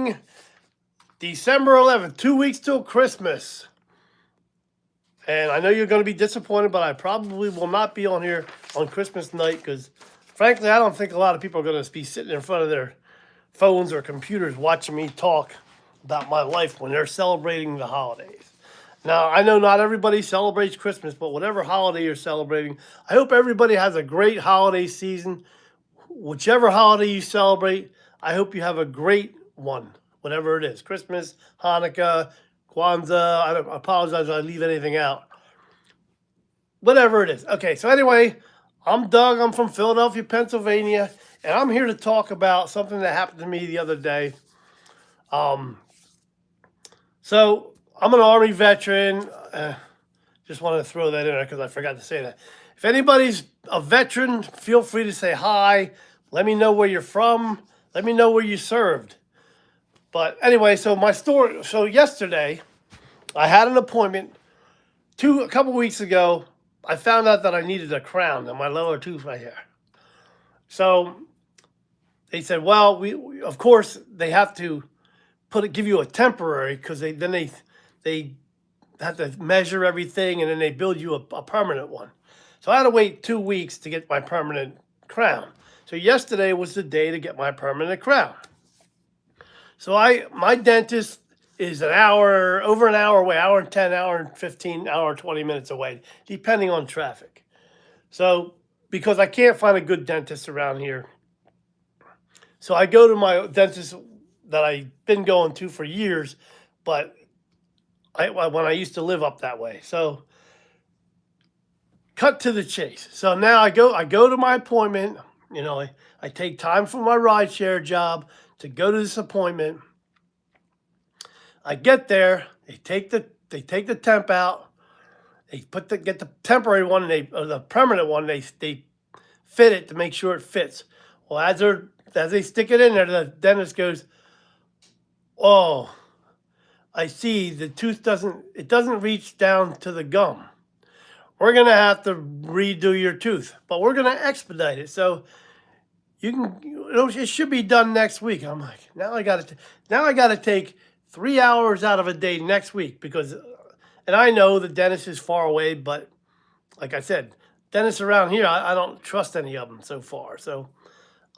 morning, December 11th, 2 weeks till Christmas. And I know you're going to be disappointed, but I probably will not be on here on Christmas night because, frankly, I don't think a lot of people are going to be sitting in front of their phones or computers watching me talk about my life when they're celebrating the holidays. Now, I know not everybody celebrates Christmas, but whatever holiday you're celebrating, I hope everybody has a great holiday season. Whichever holiday you celebrate, I hope you have a great one, whatever it is. Christmas, Hanukkah, Kwanzaa. I apologize if I leave anything out. Whatever it is. Okay, so anyway, I'm Doug. I'm from Philadelphia, Pennsylvania, and I'm here to talk about something that happened to me the other day. So I'm an Army veteran. Just wanted to throw that in there because I forgot to say that. If anybody's a veteran, feel free to say hi. Let me know where you're from. Let me know where you served. But anyway, so my story. So yesterday, I had an appointment. A couple weeks ago, I found out that I needed a crown in my lower tooth right here. So they said, well, we of course they have to give you a temporary because they have to measure everything and then they build you a permanent one. So I had to wait 2 weeks to get my permanent crown. So yesterday was the day to get my permanent crown. So my dentist is over an hour away, hour and 10, hour and 15, hour and 20 minutes away, depending on traffic. So because I can't find a good dentist around here, so I go to my dentist that I've been going to for years, but when I used to live up that way. So cut to the chase. So now I go to my appointment. I take time from my rideshare job to go to this appointment. I get there. They take the temp out. They get the temporary one, or the permanent one. They fit it to make sure it fits. Well, as they stick it in there, the dentist goes, "Oh, I see the tooth doesn't reach down to the gum. We're gonna have to redo your tooth, but we're gonna expedite it. So it should be done next week." I'm like, now I gotta take 3 hours out of a day next week and I know the dentist is far away, but like I said, dentists around here, I don't trust any of them so far. So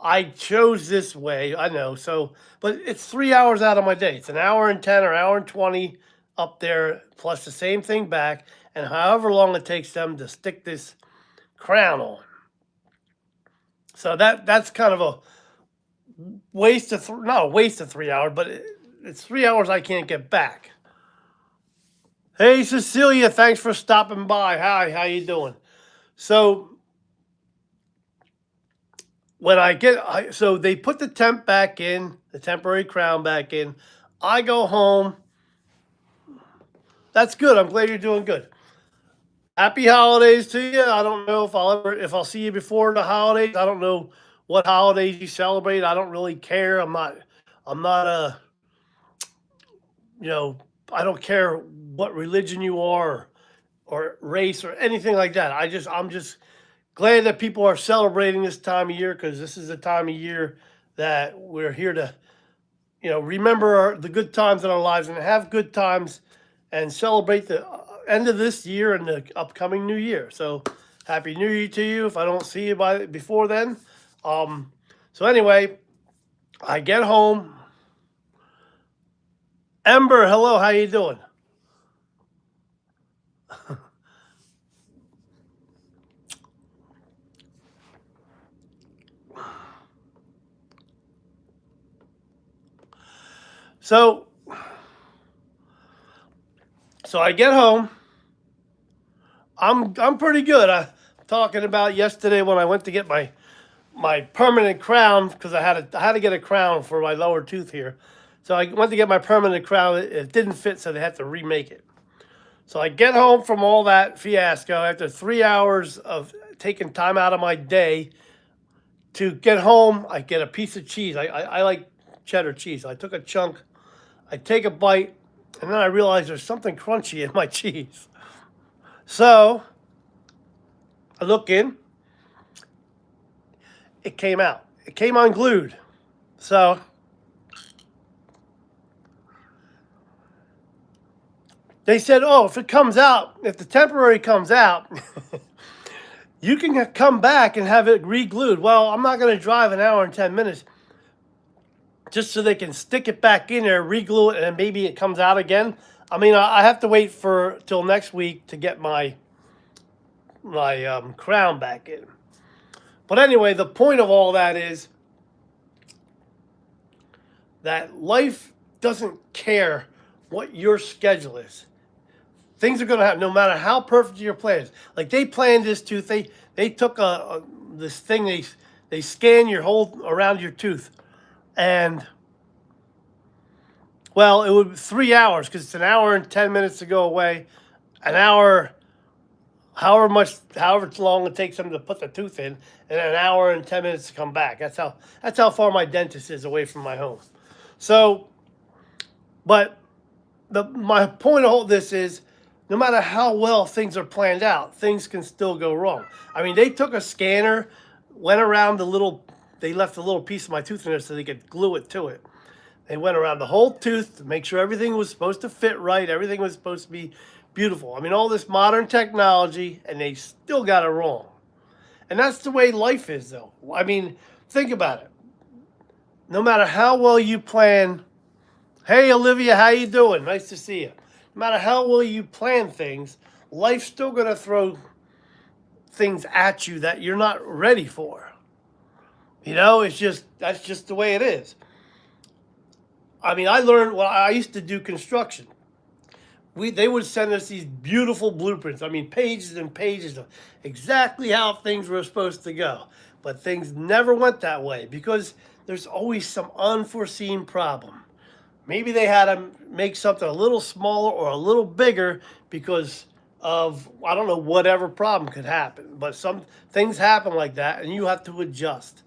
I chose this way, I know. So, but it's 3 hours out of my day. It's an hour and 10 or hour and 20 up there, plus the same thing back, and however long it takes them to stick this crown on. So that's kind of a not a waste of 3 hours, but it's 3 hours I can't get back. Hey, Cecilia, thanks for stopping by. Hi, how you doing? So so they put the temp back in, the temporary crown back in. I go home. That's good. I'm glad you're doing good. Happy holidays to you. I don't know if I'll see you before the holidays. I don't know what holidays you celebrate. I don't really care. I'm not I don't care what religion you are or race or anything like that. I'm just glad that people are celebrating this time of year because this is the time of year that we're here to, remember the good times in our lives and have good times and celebrate the end of this year and the upcoming new year. So happy New Year to you if I don't see you before then. So anyway, I get home. Ember, hello, how you doing? So I get home. I'm pretty good. I'm talking about yesterday when I went to get my permanent crown because I had to get a crown for my lower tooth here. So I went to get my permanent crown. It didn't fit, so they had to remake it. So I get home from all that fiasco after 3 hours of taking time out of my day to get home. I get a piece of cheese. I like cheddar cheese. I took a chunk. I take a bite, and then I realize there's something crunchy in my cheese. So I look in. It came out. It came unglued. So They said, oh, if it comes out, if the temporary comes out, you can come back and have it re-glued. Well, I'm not going to drive an hour and 10 minutes just so they can stick it back in there, re-glue it, and then maybe it comes out again. I mean, I have to wait for till next week to get my crown back in. But anyway, the point of all that is that life doesn't care what your schedule is. Things are going to happen no matter how perfect your plan is. Like they planned this tooth. They took this thing, they scan your whole around your tooth. And, well, it would be 3 hours because it's an hour and 10 minutes to go away. An hour, however long it takes them to put the tooth in, and an hour and 10 minutes to come back. That's how far my dentist is away from my home. So, but my point of all this is, no matter how well things are planned out, things can still go wrong. I mean, they took a scanner, went around they left a little piece of my tooth in there so they could glue it to it. They went around the whole tooth to make sure everything was supposed to fit right, everything was supposed to be beautiful. I mean, all this modern technology, and they still got it wrong. And that's the way life is, though. I mean, think about it. No matter how well you plan, hey, Olivia, how you doing? Nice to see you. No matter how well you plan things, life's still going to throw things at you that you're not ready for. You know, that's just the way it is. I mean, I used to do construction. They would send us these beautiful blueprints. I mean, pages and pages of exactly how things were supposed to go. But things never went that way because there's always some unforeseen problem. Maybe they had to make something a little smaller or a little bigger because of, I don't know, whatever problem could happen. But some things happen like that, and you have to adjust.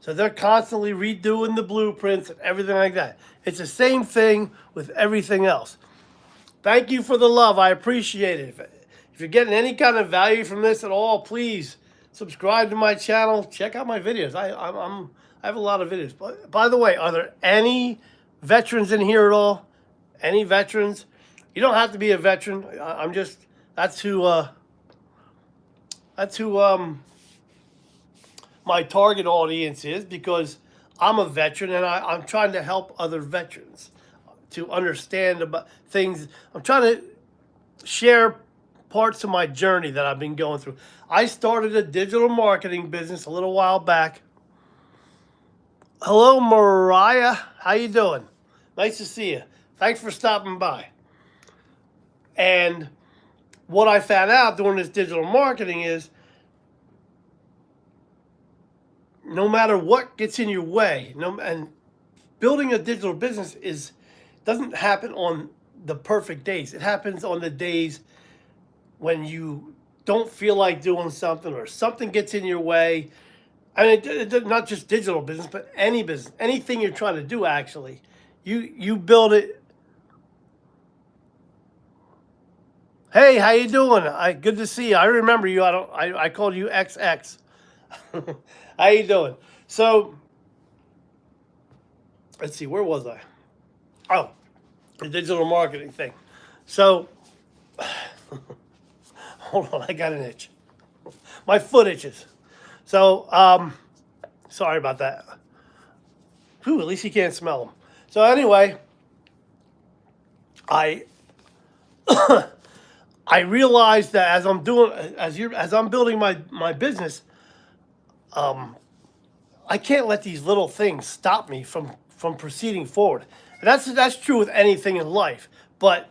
So they're constantly redoing the blueprints and everything like that. It's the same thing with everything else. Thank you for the love. I appreciate it. If you're getting any kind of value from this at all, please subscribe to my channel. Check out my videos. I have a lot of videos. But by the way, are there any veterans in here at all? Any veterans? You don't have to be a veteran. That's who my target audience is, because I'm a veteran and I'm trying to help other veterans to understand about things. I'm trying to share parts of my journey that I've been going through. I started a digital marketing business a little while back. Hello, Mariah. How you doing? Nice to see you. Thanks for stopping by. And what I found out doing this digital marketing is no matter what gets in your way, and building a digital business doesn't happen on the perfect days. It happens on the days when you don't feel like doing something or something gets in your way. I mean, it not just digital business, but any business, anything you're trying to do, actually, you build it. Hey, how you doing? Good to see you. I remember you. I called you XX. How you doing? So, let's see. Where was I? Oh, the digital marketing thing. So, hold on. I got an itch. My foot itches. So, sorry about that. Whew, at least you can't smell them. So anyway, I realized that as I'm building my business, I can't let these little things stop me from proceeding forward. And that's true with anything in life. But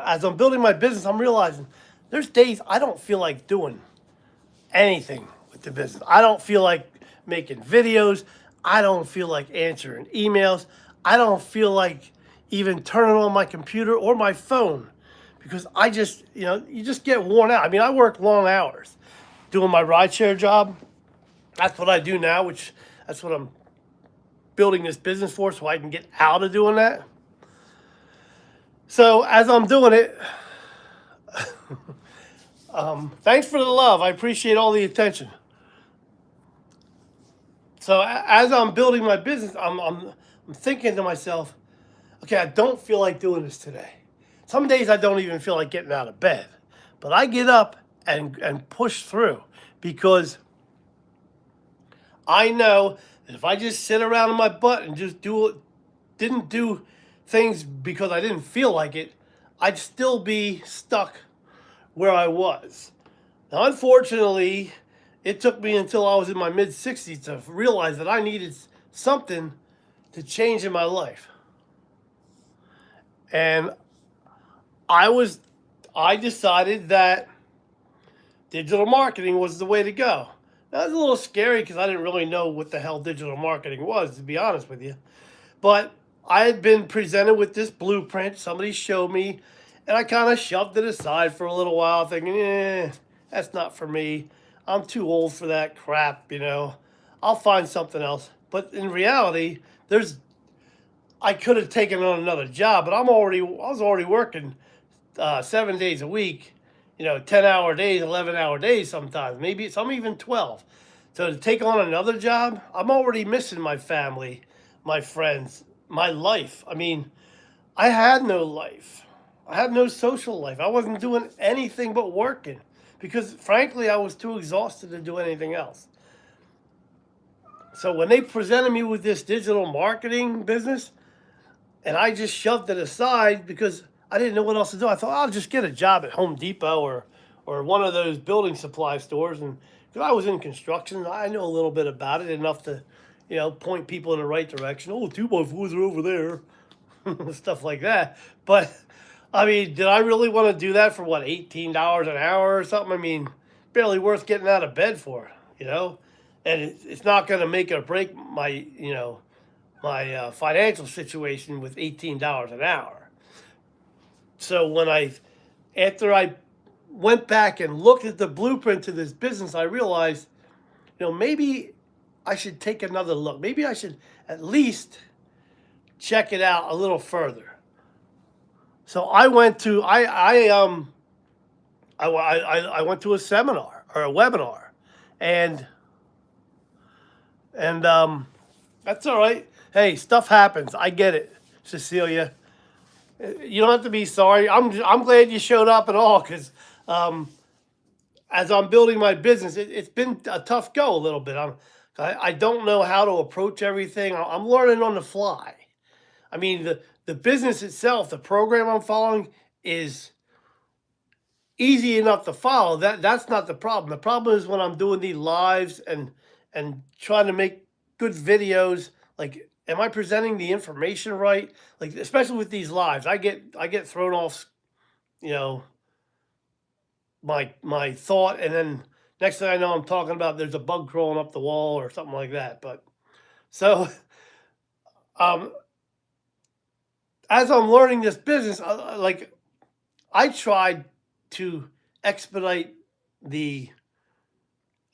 as I'm building my business, I'm realizing there's days I don't feel like doing anything with the business. I don't feel like making videos. I don't feel like answering emails. I don't feel like even turning on my computer or my phone, because you just get worn out. I mean, I work long hours doing my rideshare job. That's what I do now, that's what I'm building this business for, so I can get out of doing that. So as I'm doing it, thanks for the love. I appreciate all the attention. So as I'm building my business, I'm thinking to myself, okay, I don't feel like doing this today. some days I don't even feel like getting out of bed, but I get up and push through because I know that if I just sit around on my butt and just didn't do things because I didn't feel like it, I'd still be stuck where I was. Now, unfortunately, it took me until I was in my mid 60s to realize that I needed something to change in my life. And I was I decided that digital marketing was the way to go. That was a little scary because I didn't really know what the hell digital marketing was, to be honest with you. But I had been presented with this blueprint. Somebody showed me, and I kind of shoved it aside for a little while, thinking, that's not for me. I'm too old for that crap. I'll find something else. But in reality, I could have taken on another job, but I was already working 7 days a week, 10-hour days, 11-hour days sometimes, maybe some even 12. So to take on another job, I'm already missing my family, my friends, my life. I mean, I had no life. I had no social life. I wasn't doing anything but working because, frankly, I was too exhausted to do anything else. So when they presented me with this digital marketing business, and I just shoved it aside because I didn't know what else to do. I thought I'll just get a job at Home Depot or one of those building supply stores. And because I was in construction, I know a little bit about it, enough to, point people in the right direction. Oh, 2x4s are over there, stuff like that. But I mean, did I really want to do that for what, $18 an hour or something? I mean, barely worth getting out of bed for. And it's not going to make or break my financial situation with $18 an hour. So after I went back and looked at the blueprint to this business, I realized, maybe I should take another look. Maybe I should at least check it out a little further. So I went to I went to a seminar or a webinar, and that's all right. Hey, stuff happens. I get it, Cecilia. You don't have to be sorry. I'm glad you showed up at all because as I'm building my business, it's been a tough go a little bit. I don't know how to approach everything. I'm learning on the fly. I mean, the business itself, the program I'm following is easy enough to follow. That's not the problem. The problem is when I'm doing these lives and trying to make good videos. Like, am I presenting the information right? Like, especially with these lives, I get thrown off, you know, my thought, and then next thing I know, I'm talking about there's a bug crawling up the wall or something like that. But so, um, as I'm learning this business, like I tried to expedite the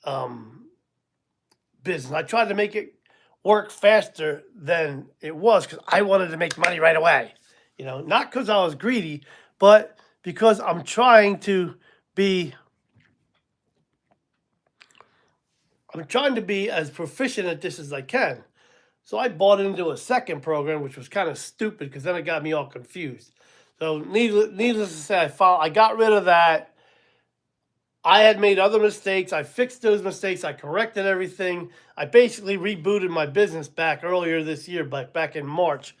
um, business. I tried to make it work faster than it was because I wanted to make money right away. Not because I was greedy, but because be I'm trying to be as proficient at this as I can. So I bought into a second program, which was kind of stupid because then it got me all confused. So needless to say, I got rid of that. I had made other mistakes. I fixed those mistakes. I corrected everything. I basically rebooted my business back earlier this year, back in March,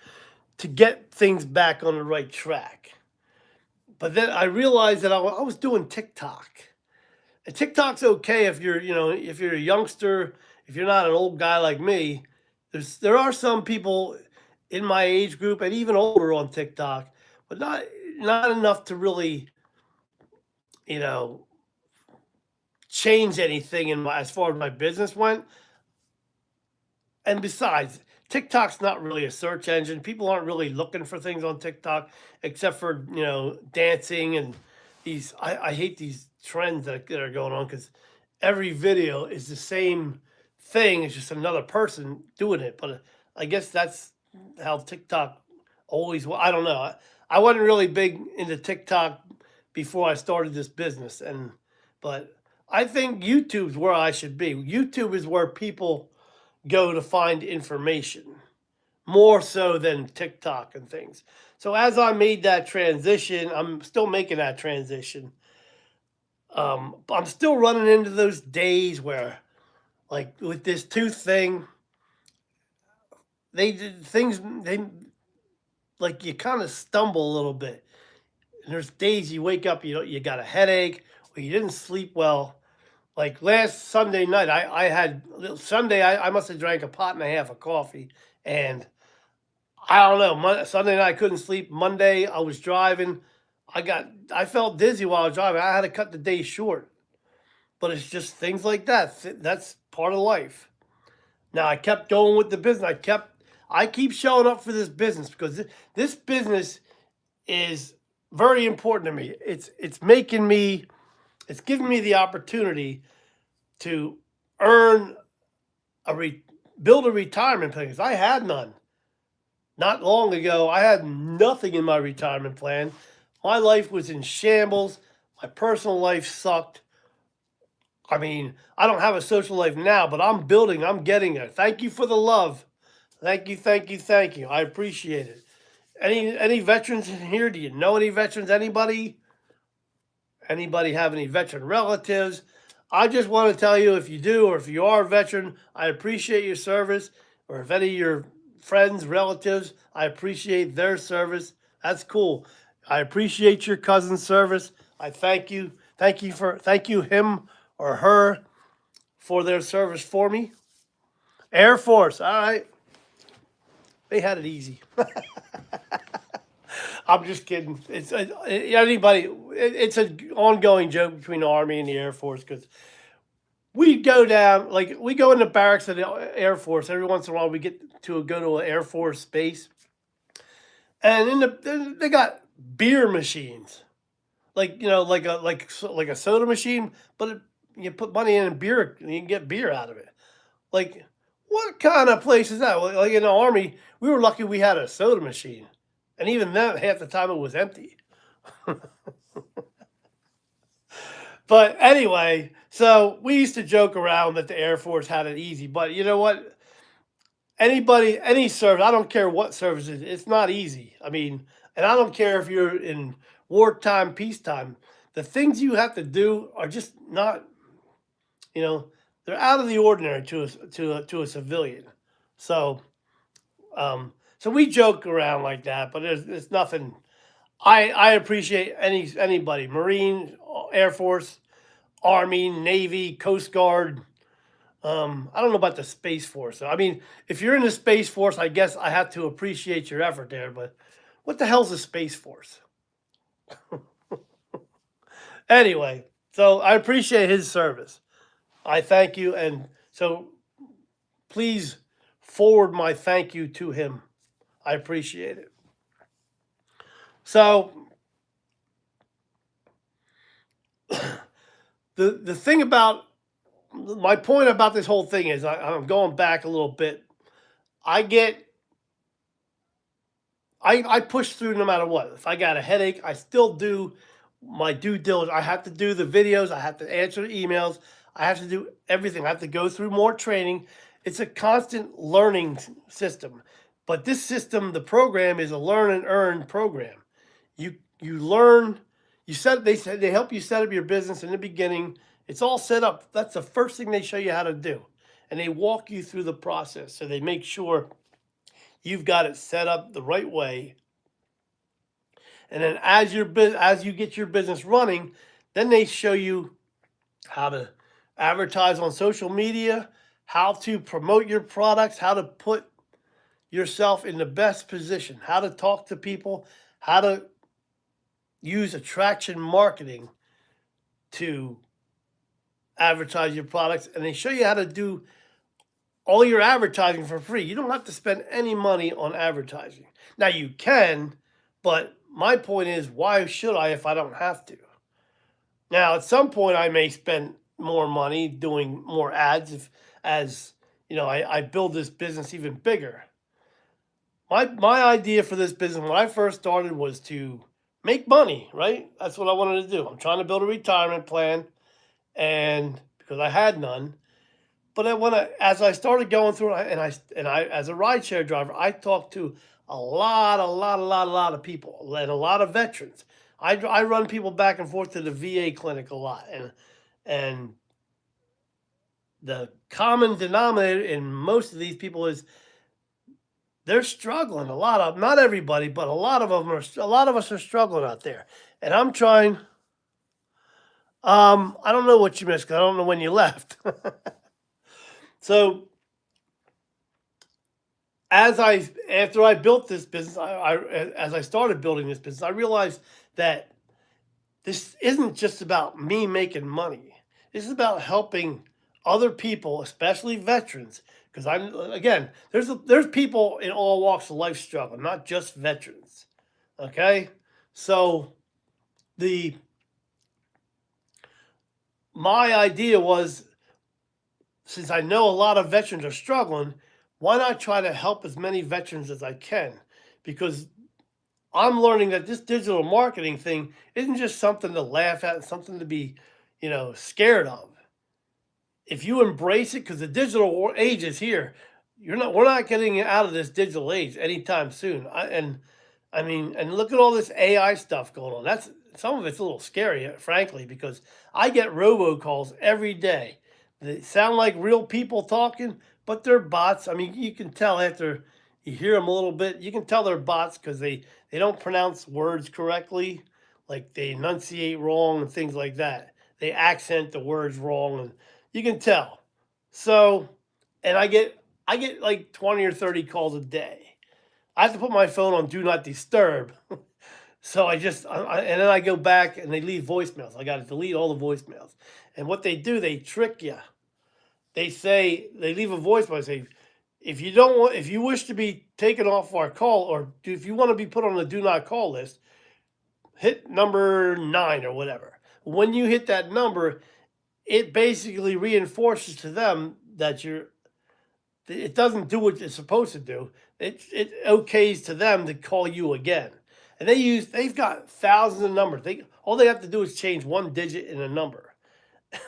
to get things back on the right track. But then I realized that I was doing TikTok. And TikTok's okay if you're a youngster, if you're not an old guy like me. There are some people in my age group and even older on TikTok, but not enough to really, you know, change anything as far as my business went. And besides, TikTok's not really a search engine. People aren't really looking for things on TikTok except for, dancing and these. I hate these trends that are going on because every video is the same thing. It's just another person doing it. But I guess that's how TikTok always was. I don't know. I wasn't really big into TikTok before I started this business, but I think YouTube's where I should be. YouTube is where people go to find information. more so than TikTok and things. So as I made that transition, I'm still making that transition. I'm still running into those days where, like with this tooth thing, they did things they like you kind of stumble a little bit. And there's days you wake up, you got a headache or you didn't sleep well. Like last Sunday night, I had Sunday. I must have drank a pot and a half of coffee, and I don't know. Sunday night I couldn't sleep. Monday I was driving. I felt dizzy while I was driving. I had to cut the day short. But it's just things like that. That's part of life. Now I kept going with the business. I keep showing up for this business because this business is very important to me. It's giving me the opportunity to earn build a retirement plan because I had none. Not long ago, I had nothing in my retirement plan. My life was in shambles. My personal life sucked. I mean, I don't have a social life now, but I'm building, I'm getting there. Thank you for the love. Thank you, thank you, thank you. I appreciate it. Any veterans in here? Do you know any veterans? Anybody have any veteran relatives? I just want to tell you, if you do, or if you are a veteran, I appreciate your service. Or if any of your friends, relatives, I appreciate their service. That's cool. I appreciate your cousin's service. I thank you. Thank you him or her for their service for me. Air Force, all right. They had it easy. I'm just kidding. Anybody. It's an ongoing joke between the Army and the Air Force because we go down, like we go in the barracks of the Air Force every once in a while. We get to go to an Air Force base, and they got beer machines, like like a soda machine, but you put money in and beer, and you can get beer out of it. Like, what kind of place is that? Like in the Army, we were lucky we had a soda machine, and even that half the time it was empty. But anyway, so we used to joke around that the Air Force had it easy. But you know what? Any service, I don't care what service it is, it's not easy. I mean, and I don't care if you're in wartime, peacetime. The things you have to do are just not, you know, they're out of the ordinary to a civilian. So, so we joke around like that, but there's nothing. I appreciate anybody, Marine, Air Force, Army, Navy, Coast Guard. I don't know about the Space Force. I mean, if you're in the Space Force, I guess I have to appreciate your effort there. But what the hell's a Space Force? Anyway, so I appreciate his service. I thank you, and so please forward my thank you to him. I appreciate it. So the thing about my point about this whole thing is I'm going back a little bit. I get I push through no matter what. If I got a headache, I still do my due diligence. I have to do the videos. I have to answer the emails. I have to do everything. I have to go through more training. It's a constant learning system. But this system, the program, is a learn and earn program. You learn. They said they help you set up your business in the beginning. It's all set up. That's the first thing they show you how to do, and they walk you through the process. So they make sure you've got it set up the right way. And then as you get your business running, then they show you how to advertise on social media, how to promote your products, how to put yourself in the best position, how to talk to people, how to use attraction marketing to advertise your products. And they show you how to do all your advertising for free. You don't have to spend any money on advertising. Now you can, but my point is, why should I if I don't have to? Now, at some point, I may spend more money doing more ads as I build this business even bigger. My idea for this business when I first started was to make money, right? That's what I wanted to do. I'm trying to build a retirement plan, and because I had none, But as I started going through, as a rideshare driver, I talked to a lot of people and a lot of veterans. I run people back and forth to the VA clinic a lot, and the common denominator in most of these people is they're struggling. A lot of, not everybody, but a lot of us are struggling out there. And I'm trying. I don't know what you missed 'cause I don't know when you left. So after I built this business, as I started building this business, I realized that this isn't just about me making money. This is about helping other people, especially veterans. Because again, there's people in all walks of life struggling, not just veterans. Okay, so the my idea was, since I know a lot of veterans are struggling, why not try to help as many veterans as I can? Because I'm learning that this digital marketing thing isn't just something to laugh at and something to be, scared of. If you embrace it, because the digital age is here, we're not getting out of this digital age anytime soon. I mean, and look at all this AI stuff going on. That's some of it's a little scary, frankly, because I get robocalls every day. They sound like real people talking, but they're bots. I mean, you can tell after you hear them a little bit, you can tell they're bots because they don't pronounce words correctly, like they enunciate wrong and things like that. They accent the words wrong, and you can tell. So, and I get like 20 or 30 calls a day. I have to put my phone on do not disturb. So and then I go back and they leave voicemails. I got to delete all the voicemails. And what they do, they trick you. They leave a voicemail. Say, if you wish to be taken off our call, or if you want to be put on the do not call list, hit number 9 or whatever. When you hit that number, it basically reinforces to them that it doesn't do what it's supposed to do. It okays to them to call you again. And they've got thousands of numbers. All they have to do is change one digit in a number.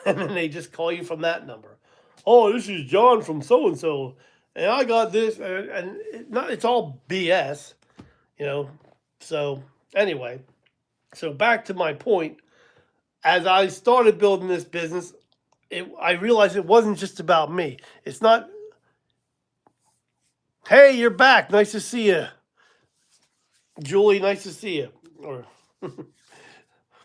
And then they just call you from that number. Oh, this is John from so and so, and I got this, and it's all BS, you know. So anyway, so back to my point. As I started building this business, I realized it wasn't just about me. It's not, hey, you're back. Nice to see you, Julie. Nice to see you. Or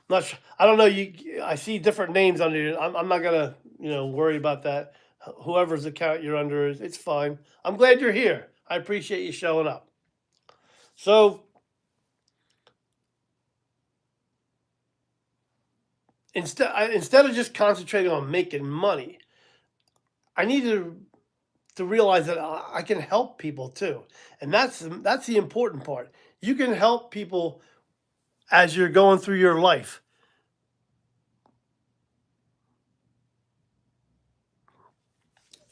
not sure. I don't know. I see different names under you. I'm not gonna worry about that. Whoever's account you're under it's fine. I'm glad you're here. I appreciate you showing up. So instead of just concentrating on making money, I need to realize that I can help people too, and that's the important part. You can help people as you're going through your life.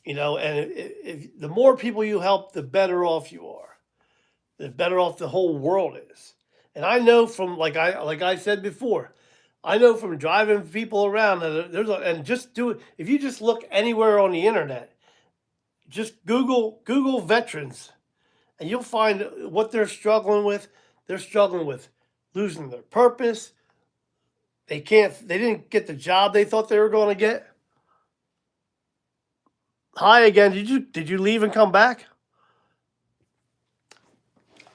And if the more people you help, the better off you are. The better off the whole world is. And I know from like I said before, I know from driving people around that and just do it. If you just look anywhere on the internet, just Google veterans, and you'll find what they're struggling with. They're struggling with losing their purpose. They didn't get the job they thought they were going to get. Hi again. Did you leave and come back?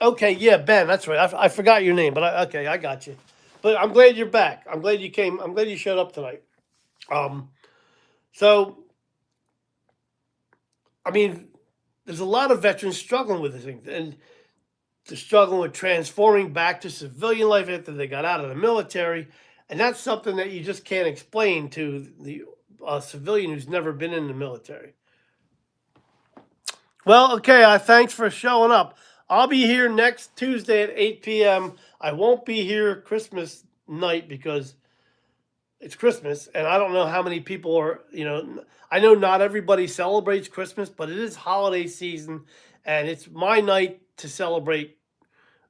Okay, yeah, Ben, that's right. I forgot your name, but okay, I got you. But I'm glad you're back. I'm glad you came. I'm glad you showed up tonight. Um, so I mean, there's a lot of veterans struggling with this thing, and they're struggling with transforming back to civilian life after they got out of the military, and that's something that you just can't explain to the civilian who's never been in the military. Well, okay. Thanks for showing up. I'll be here next Tuesday at 8 p.m. I won't be here Christmas night because it's Christmas, and I don't know how many people are. I know not everybody celebrates Christmas, but it is holiday season, and it's my night to celebrate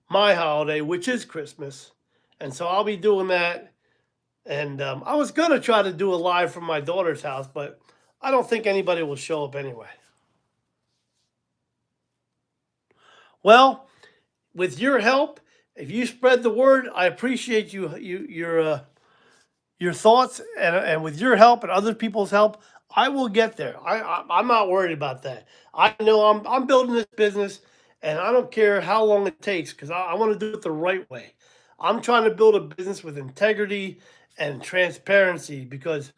my holiday, which is Christmas. And so I'll be doing that. And I was gonna try to do a live from my daughter's house, but I don't think anybody will show up anyway. Well, with your help, if you spread the word, I appreciate your thoughts, and with your help and other people's help, I will get there. I'm not worried about that. I know I'm building this business, and I don't care how long it takes because I want to do it the right way. I'm trying to build a business with integrity and transparency because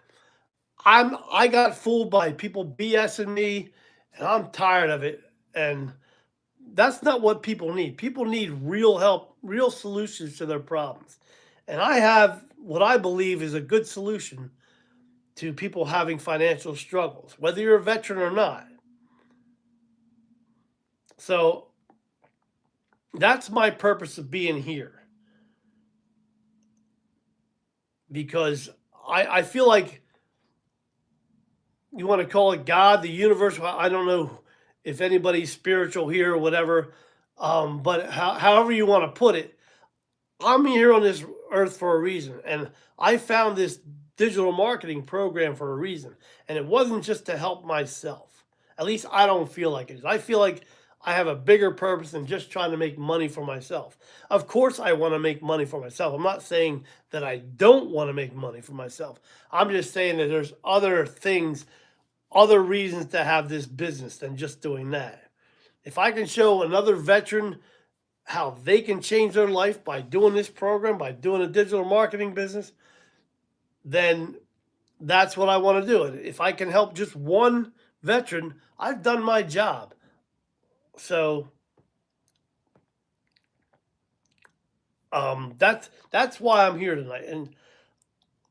I got fooled by people BSing me, and I'm tired of it. And that's not what people need. People need real help, real solutions to their problems. And I have what I believe is a good solution to people having financial struggles, whether you're a veteran or not. So that's my purpose of being here because I feel like you want to call it God, the universe. I don't know if anybody's spiritual here or whatever, but however you want to put it, I'm here on this earth for a reason. And I found this digital marketing program for a reason. And it wasn't just to help myself. At least I don't feel like it is. I feel like I have a bigger purpose than just trying to make money for myself. Of course, I want to make money for myself. I'm not saying that I don't want to make money for myself. I'm just saying that there's other things, other reasons to have this business than just doing that. If I can show another veteran how they can change their life by doing this program, by doing a digital marketing business, then that's what I want to do. And if I can help just one veteran, I've done my job. So that's why I'm here tonight. And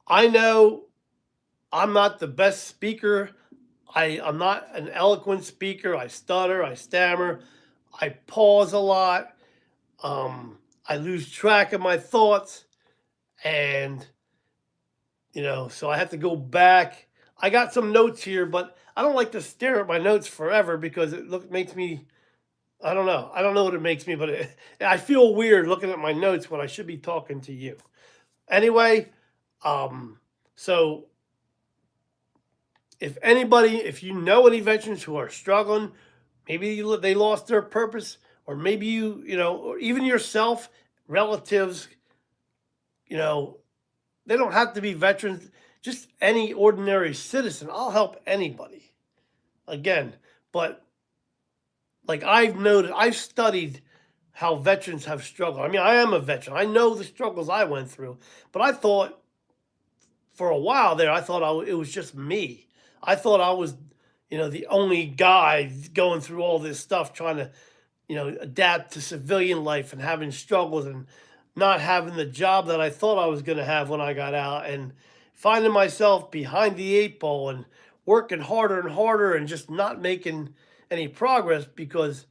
I know I'm not the best speaker. I'm not an eloquent speaker. I stutter, I stammer, I pause a lot. I lose track of my thoughts, and so I have to go back. I got some notes here, but I don't like to stare at my notes forever because makes me. I don't know. I don't know what it makes me, but I feel weird looking at my notes when I should be talking to you. Anyway, so if you know any veterans who are struggling, maybe they lost their purpose, or maybe or even yourself, relatives, you know, they don't have to be veterans, just any ordinary citizen. I'll help anybody. Again, but like I've studied how veterans have struggled. I mean, I am a veteran. I know the struggles I went through, but I thought for a while there, I thought it was just me. I thought I was, the only guy going through all this stuff, trying to, adapt to civilian life and having struggles and not having the job that I thought I was going to have when I got out, and finding myself behind the eight ball and working harder and harder and just not making any progress because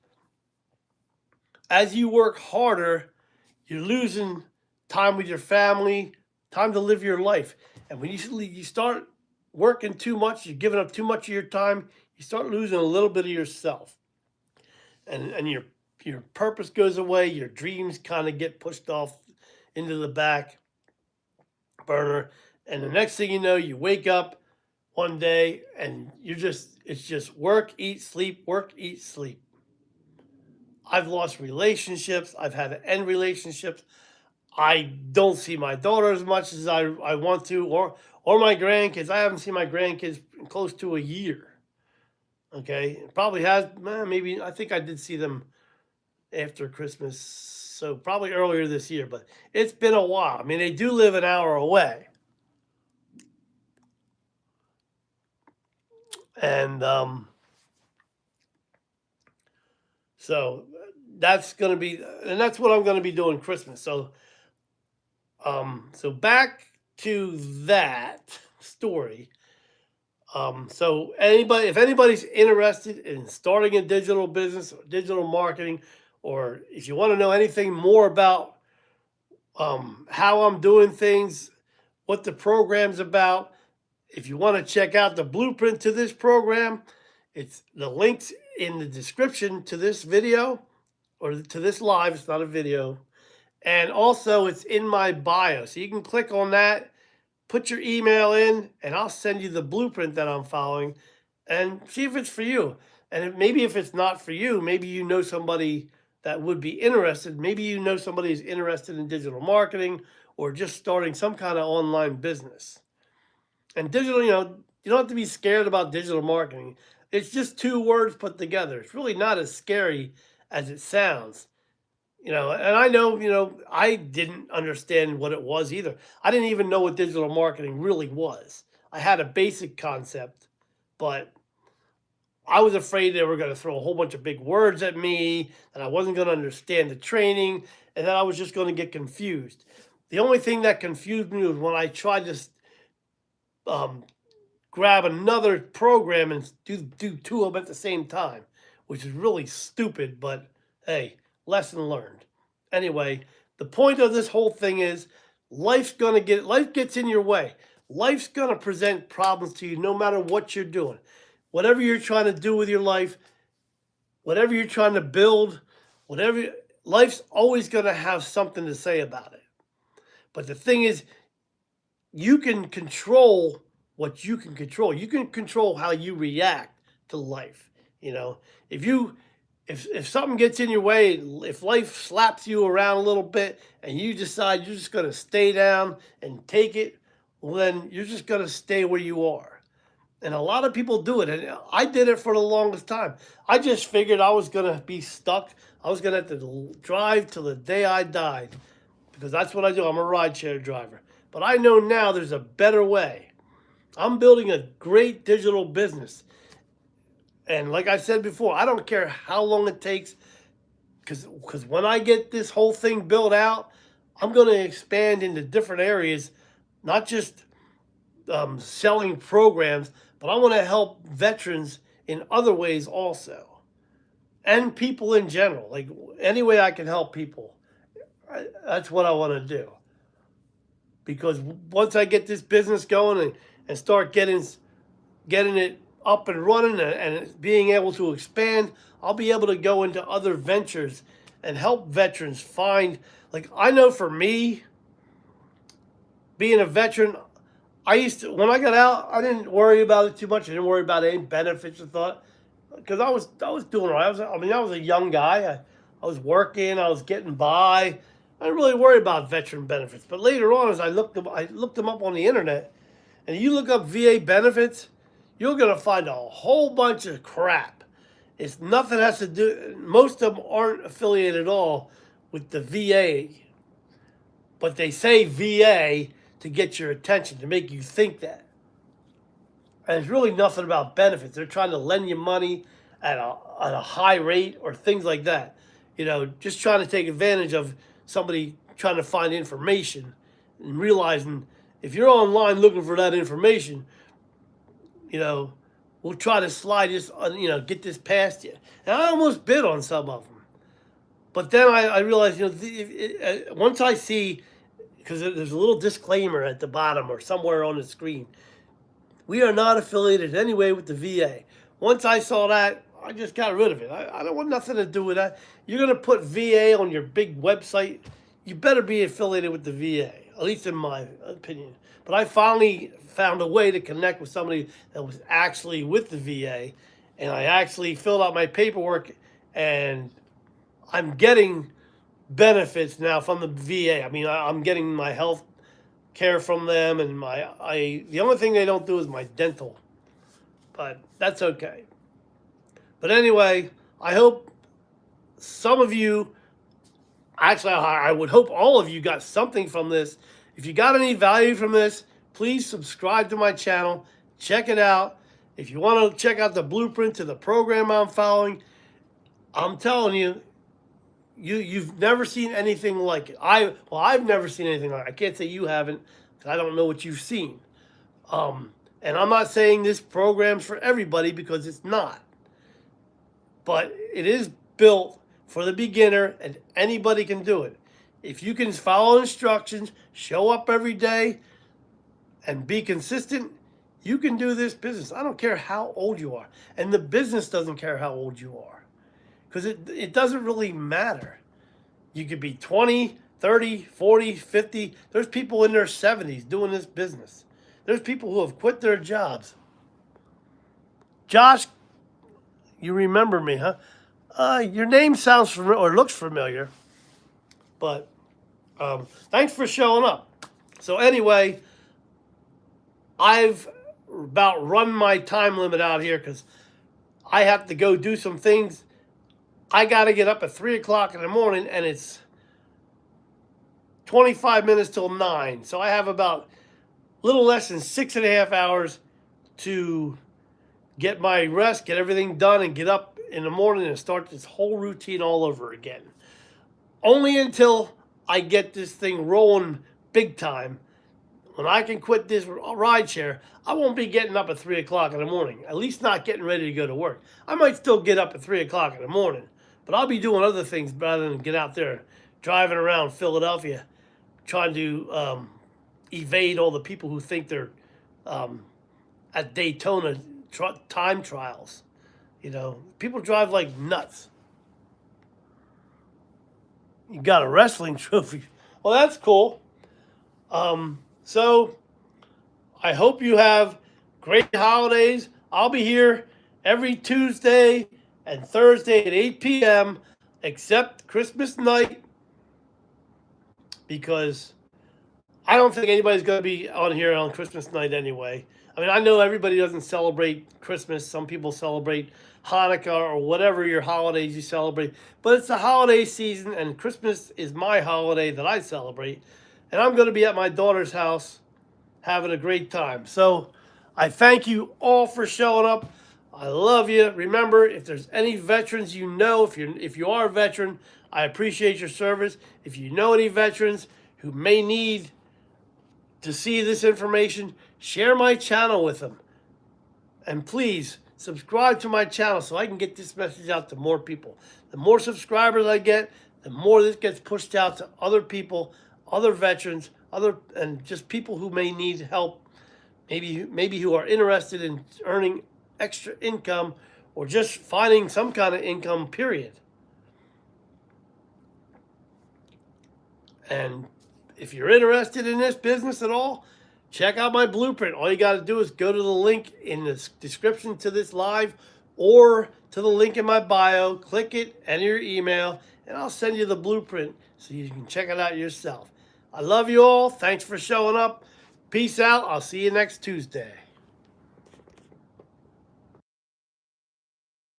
as you work harder, you're losing time with your family, time to live your life. And when you start working too much, you're giving up too much of your time, you start losing a little bit of yourself. And your purpose goes away, your dreams kind of get pushed off into the back burner. And the next thing you know, you wake up one day and it's just work, eat, sleep, work, eat, sleep. I've lost relationships. I've had to end relationships. I don't see my daughter as much as I want to, or my grandkids. I haven't seen my grandkids in close to a year. Okay, it probably has maybe I think I did see them after Christmas, so probably earlier this year. But it's been a while. I mean, they do live an hour away, and so that's what I'm gonna be doing Christmas. So back to that story. So if anybody's interested in starting a digital business or digital marketing, or if you want to know anything more about how I'm doing things, what the program's about, if you want to check out the blueprint to this program, it's the links in the description to this video or to this live. It's not a video. And also it's in my bio. So you can click on that put your email in, and I'll send you the blueprint that I'm following, and see if it's for you. And maybe if it's not for you, maybe you know somebody that would be interested. Maybe you know somebody who's interested in digital marketing or just starting some kind of online business. And digital, you don't have to be scared about digital marketing. It's just two words put together. It's really not as scary as it sounds. And I know, I didn't understand what it was either. I didn't even know what digital marketing really was. I had a basic concept, but I was afraid they were going to throw a whole bunch of big words at me, that I wasn't going to understand the training, and that I was just going to get confused. The only thing that confused me was when I tried to um, grab another program and do two of them at the same time, which is really stupid, but hey, lesson learned. Anyway, the point of this whole thing is life gets in your way. Life's gonna present problems to you no matter what you're doing. Whatever you're trying to do with your life, whatever you're trying to build, whatever life's always gonna have something to say about it. But the thing is, you can control what you can control. You can control how you react to life. If you if something gets in your way, if life slaps you around a little bit and you decide you're just going to stay down and take it, well, then you're just going to stay where you are. And a lot of people do it. And I did it for the longest time. I just figured I was going to be stuck. I was going to have to drive till the day I died, because that's what I do. I'm a rideshare driver. But I know now there's a better way. I'm building a great digital business. And like I said before, I don't care how long it takes, because when I get this whole thing built out, I'm going to expand into different areas, not just selling programs, but I want to help veterans in other ways also, and people in general. Like any way I can help people, that's what I want to do. Because once I get this business going and start getting it up and running and being able to expand, I'll be able to go into other ventures and help veterans find, like, I know for me, being a veteran, when I got out, I didn't worry about it too much. I didn't worry about any benefits or thought, because I was doing all right. I was a young guy. I was working. I was getting by. I didn't really worry about veteran benefits. But later on, as I looked them up on the internet, and you look up VA benefits, you're going to find a whole bunch of crap. It's nothing has to do. Most of them aren't affiliated at all with the VA, but they say VA to get your attention, to make you think that. And it's really nothing about benefits. They're trying to lend you money at a high rate or things like that. Just trying to take advantage of somebody trying to find information, and realizing if you're online looking for that information, we'll try to slide this, get this past you. And I almost bid on some of them. But then I realized, once I see, because there's a little disclaimer at the bottom or somewhere on the screen, we are not affiliated in any way with the VA. Once I saw that, I just got rid of it. I don't want nothing to do with that. You're going to put VA on your big website, you better be affiliated with the VA, at least in my opinion. But I finally found a way to connect with somebody that was actually with the VA, and I actually filled out my paperwork, and I'm getting benefits now from the VA. I mean, I'm getting my health care from them, and the only thing they don't do is my dental, but that's okay. But anyway, I hope some of you, actually, I would hope all of you got something from this. If you got any value from this, please subscribe to my channel. Check it out. If you want to check out the blueprint to the program I'm following, I'm telling you, you've never seen anything like it. I've never seen anything like it. I can't say you haven't, because I don't know what you've seen. And I'm not saying this program's for everybody, because it's not. But it is built for the beginner, and anybody can do it. If you can follow instructions, show up every day, and be consistent, you can do this business. I don't care how old you are. And the business doesn't care how old you are, because it doesn't really matter. You could be 20, 30, 40, 50. There's people in their 70s doing this business. There's people who have quit their jobs. Josh, you remember me, huh? Your name sounds familiar or looks familiar, but thanks for showing up. So anyway, I've about run my time limit out here because I have to go do some things. I got to get up at 3 o'clock in the morning, and it's 25 minutes till 9. So I have about a little less than 6.5 hours to get my rest, get everything done, and get up in the morning and start this whole routine all over again. Only until I get this thing rolling big time. When I can quit this ride share, I won't be getting up at 3 o'clock in the morning, at least not getting ready to go to work. I might still get up at 3 o'clock in the morning, but I'll be doing other things rather than get out there driving around Philadelphia trying to evade all the people who think they're at Daytona time trials. You know, people drive like nuts. You got a wrestling trophy. Well, that's cool. So I hope you have great holidays. I'll be here every Tuesday and Thursday at 8 p.m. except Christmas night, because I don't think anybody's going to be on here on Christmas night anyway. I mean, I know everybody doesn't celebrate Christmas. Some people celebrate Hanukkah or whatever your holidays you celebrate. But it's the holiday season, and Christmas is my holiday that I celebrate. And I'm going to be at my daughter's house having a great time. So I thank you all for showing up. I love you. Remember, if there's any veterans you know, if you are a veteran, I appreciate your service. If you know any veterans who may need to see this information, share my channel with them. And please subscribe to my channel so I can get this message out to more people. The more subscribers I get, the more this gets pushed out to other people, other veterans, and just people who may need help, maybe who are interested in earning extra income or just finding some kind of income, period. And if you're interested in this business at all, check out my blueprint. All you got to do is go to the link in the description to this live or to the link in my bio, click it, enter your email, and I'll send you the blueprint so you can check it out yourself. I love you all. Thanks for showing up. Peace out. I'll see you next Tuesday.